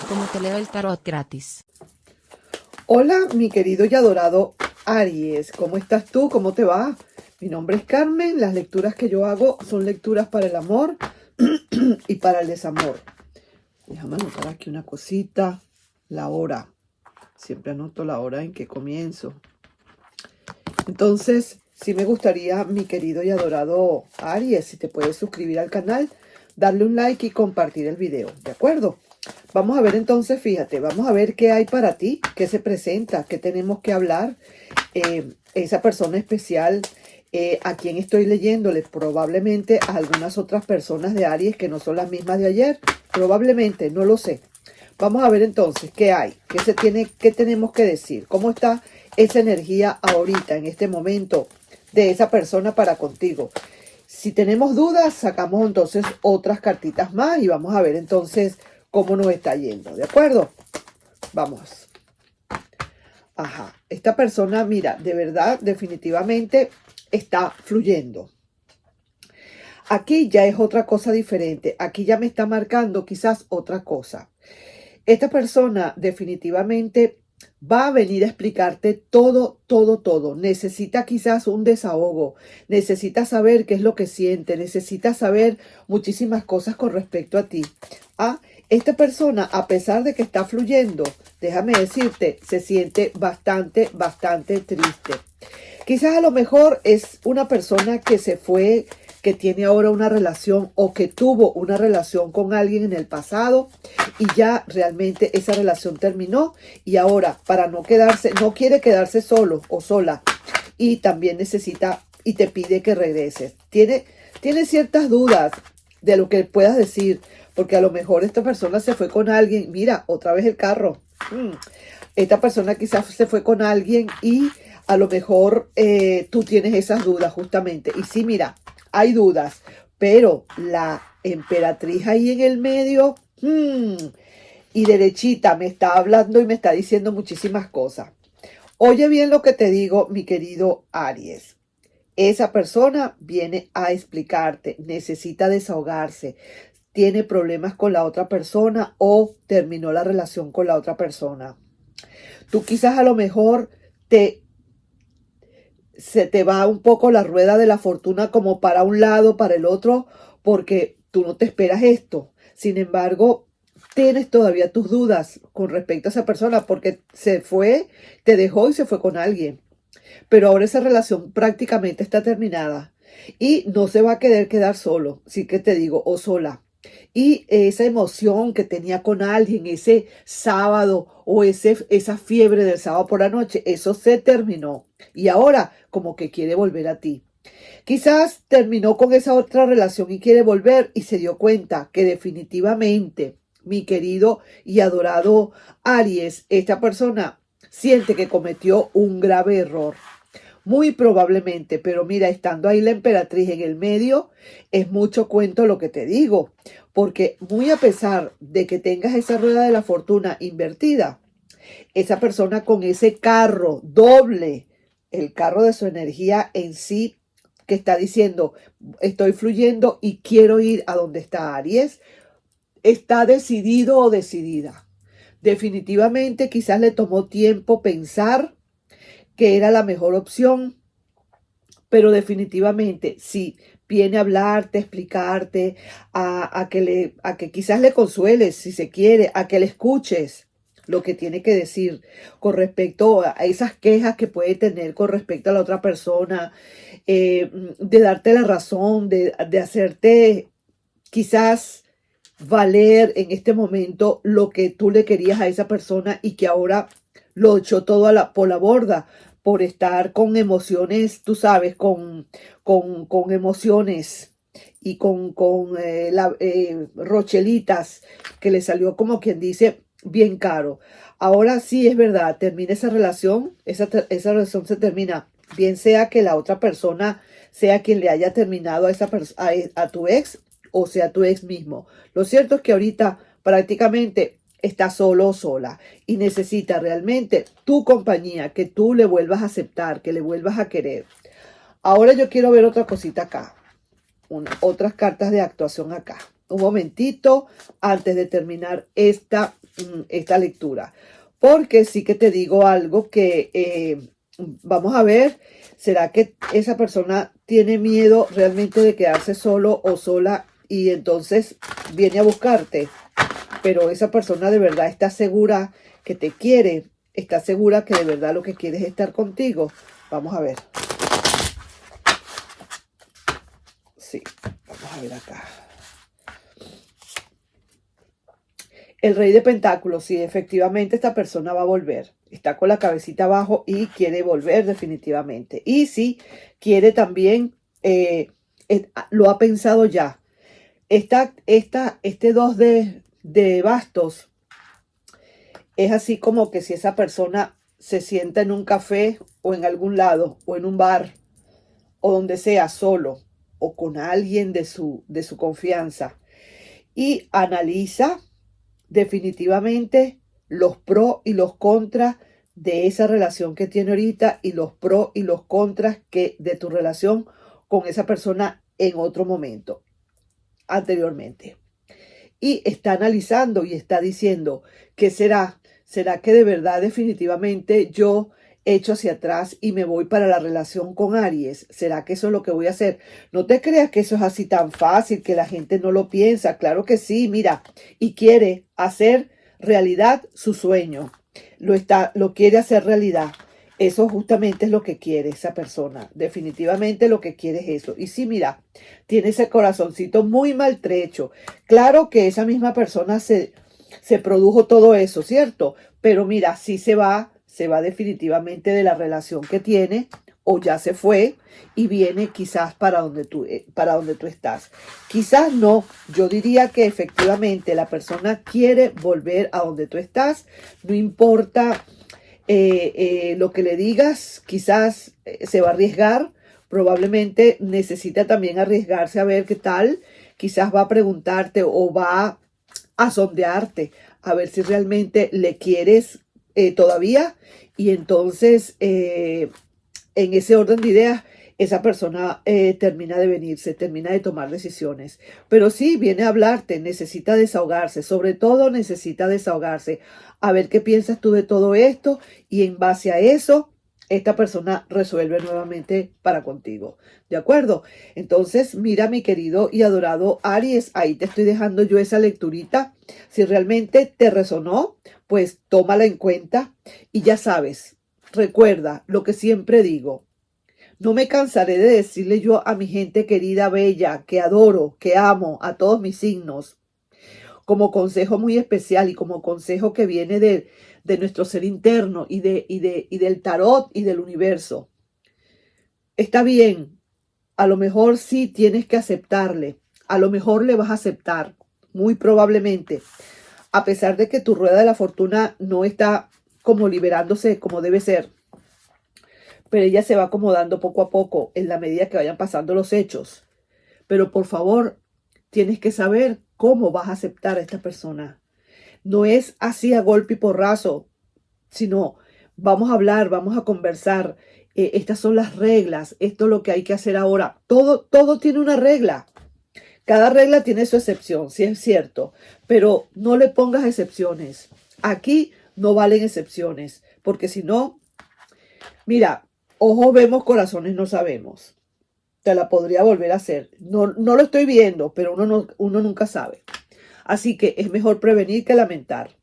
cómo te leo el tarot gratis. Hola, mi querido y adorado Aries, ¿cómo estás tú? ¿Cómo te va? Mi nombre es Carmen, las lecturas que yo hago son lecturas para el amor y para el desamor. Déjame anotar aquí una cosita, la hora. Siempre anoto la hora en que comienzo. Entonces, sí me gustaría, mi querido y adorado Aries, si te puedes suscribir al canal, darle un like y compartir el video, ¿de acuerdo? Vamos a ver entonces, fíjate, vamos a ver qué hay para ti, qué se presenta, qué tenemos que hablar. Esa persona especial a quien estoy leyéndole, probablemente a algunas otras personas de Aries que no son las mismas de ayer, probablemente, no lo sé. Vamos a ver entonces qué hay, qué tenemos que decir, cómo está esa energía ahorita, en este momento, de esa persona para contigo. Si tenemos dudas, sacamos entonces otras cartitas más y vamos a ver entonces cómo nos está yendo, ¿de acuerdo? Vamos. Ajá, esta persona, mira, de verdad, definitivamente está fluyendo. Aquí ya es otra cosa diferente. Aquí ya me está marcando quizás otra cosa. Esta persona definitivamente va a venir a explicarte todo, todo, todo. Necesita quizás un desahogo. Necesita saber qué es lo que siente. Necesita saber muchísimas cosas con respecto a ti. Esta persona, a pesar de que está fluyendo, déjame decirte, se siente bastante, bastante triste. Quizás a lo mejor es una persona que se fue, que tiene ahora una relación o que tuvo una relación con alguien en el pasado y ya realmente esa relación terminó y ahora para no quedarse, no quiere quedarse solo o sola y también necesita y te pide que regreses. Tiene ciertas dudas de lo que puedas decir, porque a lo mejor esta persona se fue con alguien. Mira, otra vez el carro. Esta persona quizás se fue con alguien y a lo mejor tú tienes esas dudas justamente. Y sí, mira, hay dudas, pero la emperatriz ahí en el medio y derechita me está hablando y me está diciendo muchísimas cosas. Oye bien lo que te digo, mi querido Aries. Esa persona viene a explicarte, necesita desahogarse, tiene problemas con la otra persona o terminó la relación con la otra persona. Tú quizás a lo mejor se te va un poco la rueda de la fortuna como para un lado, para el otro, porque tú no te esperas esto. Sin embargo, tienes todavía tus dudas con respecto a esa persona porque se fue, te dejó y se fue con alguien. Pero ahora esa relación prácticamente está terminada y no se va a querer quedar solo, sí que te digo, o sola. Y esa emoción que tenía con alguien ese sábado o esa fiebre del sábado por la noche, eso se terminó. Y ahora como que quiere volver a ti. Quizás terminó con esa otra relación y quiere volver y se dio cuenta que definitivamente, mi querido y adorado Aries, esta persona siente que cometió un grave error. Muy probablemente, pero mira, estando ahí la emperatriz en el medio, es mucho cuento lo que te digo, porque muy a pesar de que tengas esa rueda de la fortuna invertida, esa persona con ese carro doble, el carro de su energía en sí, que está diciendo, estoy fluyendo y quiero ir a donde está Aries, está decidido o decidida. Definitivamente quizás le tomó tiempo pensar que era la mejor opción, pero definitivamente sí, viene a hablarte, a explicarte, a que quizás le consueles si se quiere, a que le escuches lo que tiene que decir con respecto a esas quejas que puede tener con respecto a la otra persona, de darte la razón, de hacerte quizás valer en este momento lo que tú le querías a esa persona y que ahora lo echó todo por la borda por estar con emociones, tú sabes, con emociones y con rochelitas que le salió como quien dice bien caro. Ahora sí es verdad, termina esa relación, esa relación se termina, bien sea que la otra persona sea quien le haya terminado a tu ex o sea tu ex mismo. Lo cierto es que ahorita prácticamente está solo o sola y necesita realmente tu compañía, que tú le vuelvas a aceptar, que le vuelvas a querer. Ahora yo quiero ver otra cosita acá, otras cartas de actuación acá. Un momentito antes de terminar esta esta lectura. Porque sí que te digo algo que vamos a ver, ¿será que esa persona tiene miedo realmente de quedarse solo o sola y entonces viene a buscarte? Pero esa persona de verdad está segura que te quiere, está segura que de verdad lo que quiere es estar contigo. Vamos a ver. Sí, vamos a ver acá. El Rey de Pentáculos, sí, efectivamente esta persona va a volver. Está con la cabecita abajo y quiere volver definitivamente. Y sí, quiere también, lo ha pensado ya. Este 2 de bastos es así como que si esa persona se sienta en un café o en algún lado o en un bar o donde sea solo o con alguien de su confianza y analiza definitivamente los pros y los contras de esa relación que tiene ahorita y los pros y los contras que de tu relación con esa persona en otro momento, anteriormente. Y está analizando y está diciendo, ¿qué será? ¿Será que de verdad definitivamente yo echo hacia atrás y me voy para la relación con Aries? ¿Será que eso es lo que voy a hacer? No te creas que eso es así tan fácil, que la gente no lo piensa. Claro que sí, mira, y quiere hacer realidad su sueño. Lo quiere hacer realidad. Eso justamente es lo que quiere esa persona. Definitivamente lo que quiere es eso. Y sí, mira, tiene ese corazoncito muy maltrecho. Claro que esa misma persona se produjo todo eso, ¿cierto? Pero mira, sí se va definitivamente de la relación que tiene o ya se fue y viene quizás para donde tú estás. Quizás no, yo diría que efectivamente la persona quiere volver a donde tú estás, no importa lo que le digas, quizás se va a arriesgar, probablemente necesita también arriesgarse a ver qué tal, quizás va a preguntarte o va a sondearte, a ver si realmente le quieres todavía y entonces en ese orden de ideas esa persona termina de venirse, termina de tomar decisiones. Pero sí, viene a hablarte, necesita desahogarse, sobre todo necesita desahogarse, a ver qué piensas tú de todo esto y en base a eso, esta persona resuelve nuevamente para contigo. ¿De acuerdo? Entonces, mira, mi querido y adorado Aries, ahí te estoy dejando yo esa lecturita. Si realmente te resonó, pues tómala en cuenta y ya sabes, recuerda lo que siempre digo. No me cansaré de decirle yo a mi gente querida, bella, que adoro, que amo, a todos mis signos, como consejo muy especial y como consejo que viene de nuestro ser interno y del tarot y del universo. Está bien, a lo mejor sí tienes que aceptarle, a lo mejor le vas a aceptar, muy probablemente, a pesar de que tu rueda de la fortuna no está como liberándose como debe ser. Pero ella se va acomodando poco a poco en la medida que vayan pasando los hechos. Pero por favor, tienes que saber cómo vas a aceptar a esta persona. No es así a golpe y porrazo, sino vamos a hablar, vamos a conversar. Estas son las reglas, esto es lo que hay que hacer ahora. Todo tiene una regla. Cada regla tiene su excepción, sí es cierto, pero no le pongas excepciones. Aquí no valen excepciones, porque si no, mira, ojos vemos, corazones no sabemos. Te la podría volver a hacer. No lo estoy viendo, pero uno nunca sabe. Así que es mejor prevenir que lamentar.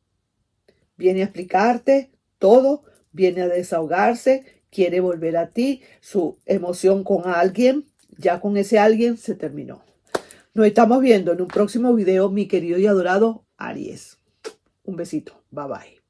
Viene a explicarte todo, viene a desahogarse, quiere volver a ti, su emoción con alguien, ya con ese alguien se terminó. Nos estamos viendo en un próximo video, mi querido y adorado Aries. Un besito. Bye bye.